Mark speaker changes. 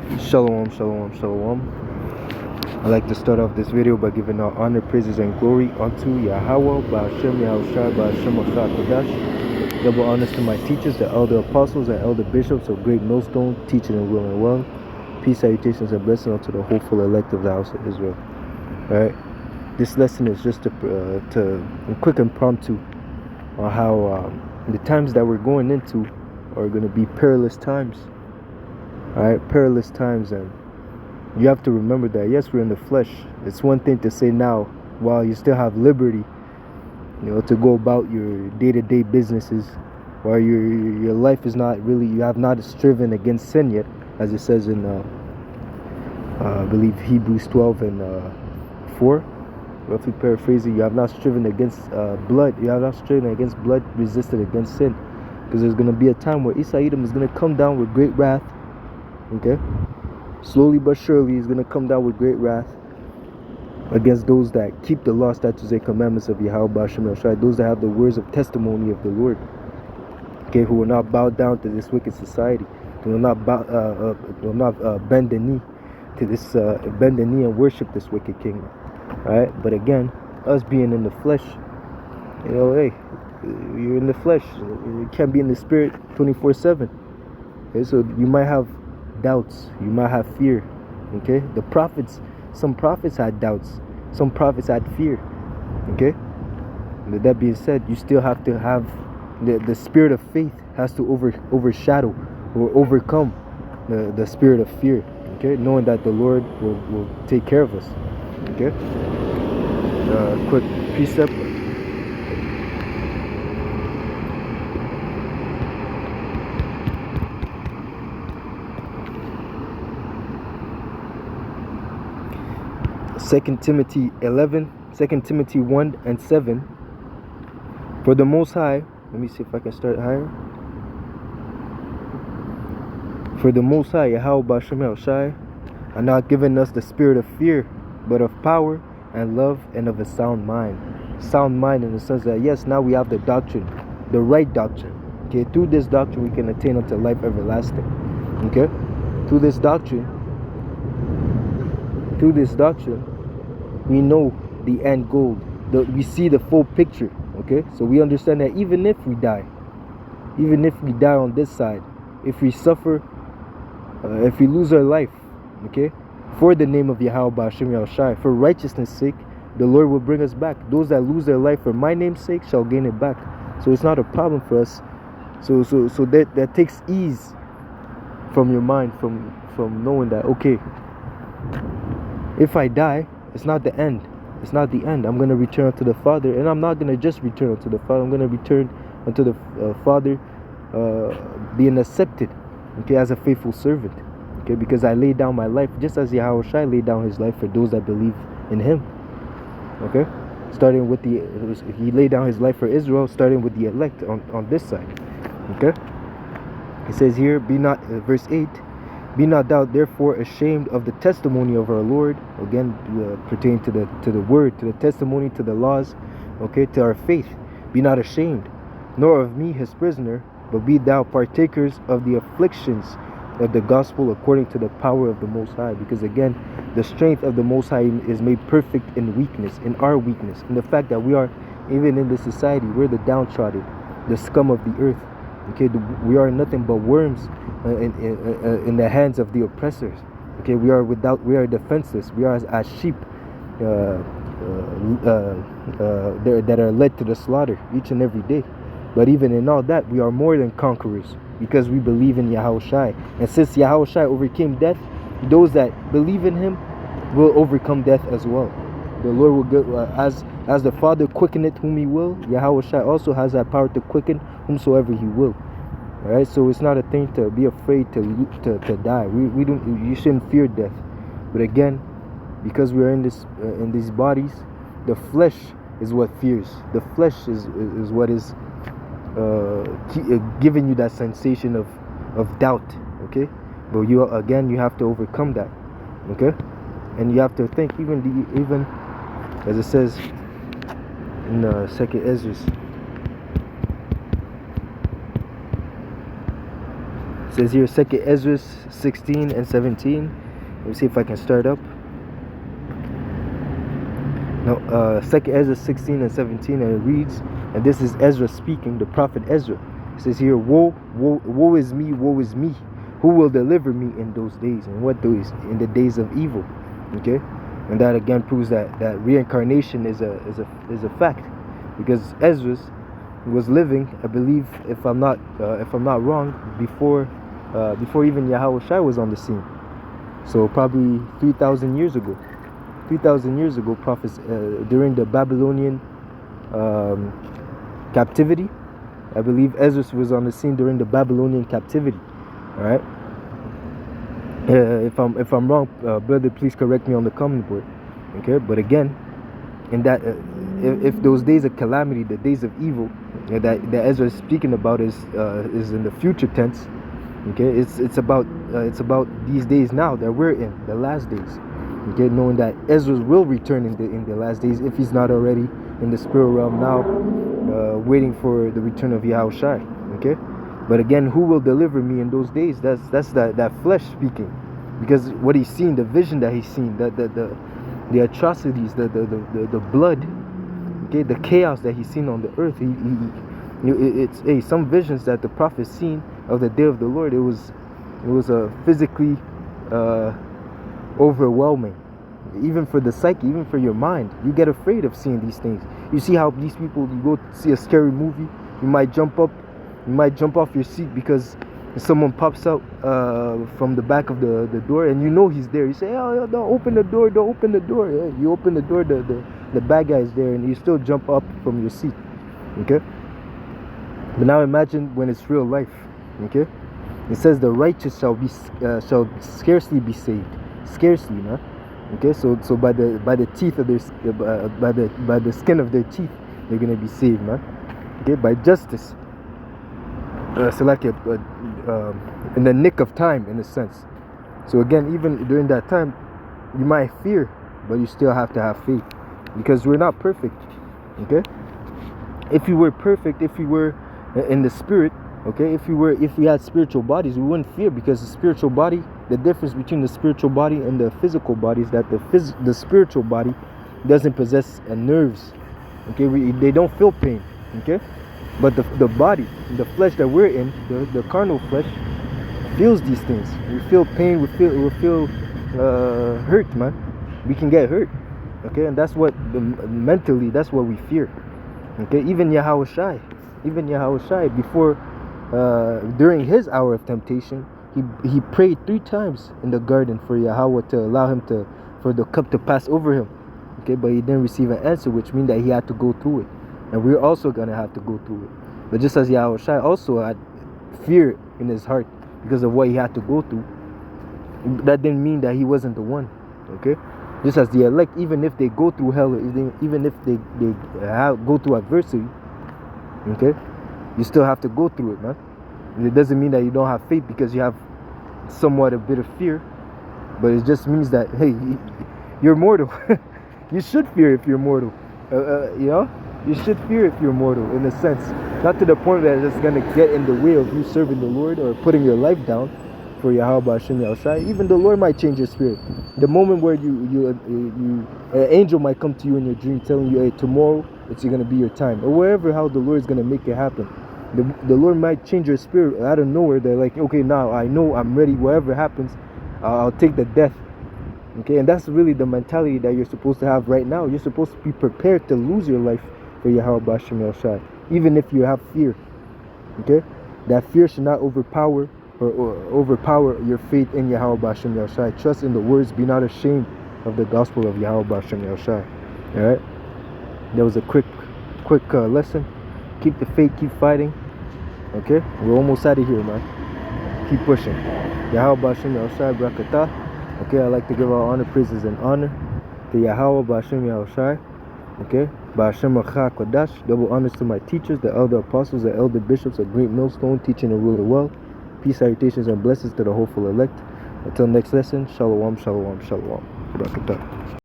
Speaker 1: Shalom, shalom, shalom. I'd like to start off this video by giving all honor, praises, and glory unto Yahweh, Ba'ashem Yahushai, Ba'ashem Achad Kodash. Double honors to my teachers, the elder apostles and elder bishops of Great Millstone, teaching and will and well. Peace, salutations, and blessings unto the hopeful elect of the house of Israel. Alright, this lesson is just a quick impromptu on how the times that we're going into are going to be perilous times. Alright, perilous times, and you have to remember that yes, we're in the flesh. It's one thing to say now, while you still have liberty, to go about your day-to-day businesses, while your life is not really, you have not striven against sin yet, as it says in I believe Hebrews 12 and 4, roughly paraphrasing. You have not striven against blood. You have not striven against blood, resisted against sin, because there's going to be a time where Isa Edom is going to come down with great wrath. Okay, slowly but surely he's going to come down with great wrath against those that keep the law, statutes, and commandments of Yahweh Ba'ashem Yahushai, those that have the words of testimony of the Lord. Okay, who will not bow down to this wicked society, who will not bend the knee to this, bend the knee and worship this wicked kingdom. All right, but again, us being in the flesh, hey, you're in the flesh. You can't be in the spirit 24/7. Okay, so you might have doubts, you might have fear. Okay, some prophets had doubts, some prophets had fear. Okay, with that being said, you still have to have the spirit of faith has to overshadow or overcome the spirit of fear. Okay, knowing that the Lord will take care of us. Okay, quick precept. Second Timothy 11, 2 Timothy 1 and 7. For the Most High, let me see if I can start higher. For the Most High, Yahweh Ba'ashem Yahushai, are not given us the spirit of fear, but of power and love and of a sound mind. Sound mind in the sense that yes, now we have the doctrine, the right doctrine. Okay, through this doctrine we can attain unto life everlasting. Okay, through this doctrine, we know the end goal. We see the full picture. Okay, so we understand that even if we die on this side, if we suffer, if we lose our life, okay, for the name of Yahweh Ba'ashem Yahushai, for righteousness' sake, the Lord will bring us back. Those that lose their life for my name's sake shall gain it back. So it's not a problem for us. So that takes ease from your mind, from knowing that, okay, if I die, it's not the end. It's not the end. I'm going to return unto the Father, and I'm not going to just return unto the Father. I'm going to return unto the Father, being accepted, okay, as a faithful servant, okay, because I laid down my life just as Yahweh Shai laid down his life for those that believe in him. Okay, starting with he laid down his life for Israel, starting with the elect on this side. Okay, it says here, be not, verse 8, be not thou therefore ashamed of the testimony of our Lord, again pertaining to the word, to the testimony, to the laws, okay, to our faith. Be not ashamed, nor of me his prisoner, but be thou partakers of the afflictions of the gospel according to the power of the Most High. Because again, the strength of the Most High is made perfect in weakness, in our weakness, in the fact that we are, even in this society, we're the downtrodden, the scum of the earth. Okay, we are nothing but worms in the hands of the oppressors. Okay, we are defenseless. We are as sheep that are led to the slaughter each and every day. But even in all that, we are more than conquerors because we believe in Yahweh Shai. And since Yahweh Shai overcame death, those that believe in him will overcome death as well. The Lord will go, as the Father quickeneth whom he will, Yahweh Shai also has that power to quicken whomsoever he will. Alright, so it's not a thing to be afraid to die. We don't. You shouldn't fear death. But again, because we are in these bodies, the flesh is what fears. The flesh is what is giving you that sensation of doubt. Okay, but you have to overcome that. Okay, and you have to think even as it says in Second Ezra It says here 2 Ezra 16 and 17. Let me see if I can start up. No, 2 Ezra 16 and 17, and it reads, and this is Ezra speaking, the prophet Ezra. It says here, woe is me, woe is me. Who will deliver me in those days? And what days? In the days of evil. Okay, and that again proves that reincarnation is a fact, because Ezra was living, I believe, if I'm not wrong, before even Yahweh Shai was on the scene. So probably 3,000 years ago. 3,000 years ago, prophets during the Babylonian captivity. I believe Ezra was on the scene during the Babylonian captivity. All right. If I'm wrong, brother, please correct me on the comment board. Okay. But again, in that, if those days of calamity, the days of evil, that Ezra is speaking about is in the future tense. Okay. It's about these days now that we're in, the last days. Okay, knowing that Ezra will return in the last days, if he's not already in the spirit realm now, waiting for the return of Yahweh Shai. Okay, but again, who will deliver me in those days? That's that flesh speaking, because what he's seen, the vision that he's seen, the atrocities, the blood, okay, the chaos that he's seen on the earth. It's some visions that the prophet seen of the day of the Lord. It was physically overwhelming, even for the psyche, even for your mind. You get afraid of seeing these things. You see how these people, you go see a scary movie, you might jump off your seat because someone pops out from the back of the door, and you know he's there. You say, oh, don't open the door, don't open the door. Yeah, you open the door, the bad guy is there, and you still jump up from your seat. Okay, but now imagine when it's real life. Okay, it says the righteous shall scarcely be saved. Scarcely, man. Okay, so by the teeth of their by the skin of their teeth, they're gonna be saved, man. Okay, by justice. So like in the nick of time, in a sense. So again, even during that time, you might fear, but you still have to have faith, because we're not perfect. Okay, if we were perfect, if we were in the spirit, okay, if we had spiritual bodies, we wouldn't fear, because the spiritual body, the difference between the spiritual body and the physical body is that the spiritual body doesn't possess nerves. Okay, they don't feel pain. Okay, but the body, the flesh that we're in, the carnal flesh, feels these things. We feel pain. We feel hurt, man. We can get hurt. Okay, and that's what mentally, that's what we fear. Okay, even Yahweh Shai before, during his hour of temptation, he prayed 3 times in the garden for Yahweh to allow him for the cup to pass over him. Okay, but he didn't receive an answer, which means that he had to go through it, and we're also gonna have to go through it. But just as Yahweh Shai also had fear in his heart because of what he had to go through, that didn't mean that he wasn't the one. Okay, just as the elect, even if they go through hell, even if they go through adversity, okay, you still have to go through it, man. It doesn't mean that you don't have faith because you have somewhat a bit of fear, but it just means that, hey, you're mortal. You should fear if you're mortal. You know, you should fear if you're mortal, in a sense, not to the point that it's gonna get in the way of you serving the Lord or putting your life down for Yahweh Hashem Yahushai. Even the Lord might change your spirit. The moment where an angel might come to you in your dream telling you, hey, tomorrow it's gonna be your time, or wherever, how the Lord is gonna make it happen. The Lord might change your spirit out of nowhere. They're like, okay, now I know I'm ready. Whatever happens, I'll take the death. Okay, and that's really the mentality that you're supposed to have right now. You're supposed to be prepared to lose your life for Yahweh Hashem Yahushai, even if you have fear. Okay, that fear should not overpower your faith in Yahweh Hashem Yahushai. Trust in the words, be not ashamed of the gospel of Yahweh Hashem Yahushai. All right, that was a quick lesson. Keep the faith, keep fighting. Okay, we're almost out of here, man. Keep pushing. Yahweh Hashem Yahushai Brakatah. Okay, I like to give all honor, praises, and honor to Yahweh Hashem Yahushai. Okay, Ba'ashem Acha Kodash. Double honors to my teachers, the elder apostles, the elder bishops, a great millstone, teaching and ruler well. Peace, salutations, and blessings to the hopeful elect. Until next lesson, shalom, shalom, shalom. Brakatah.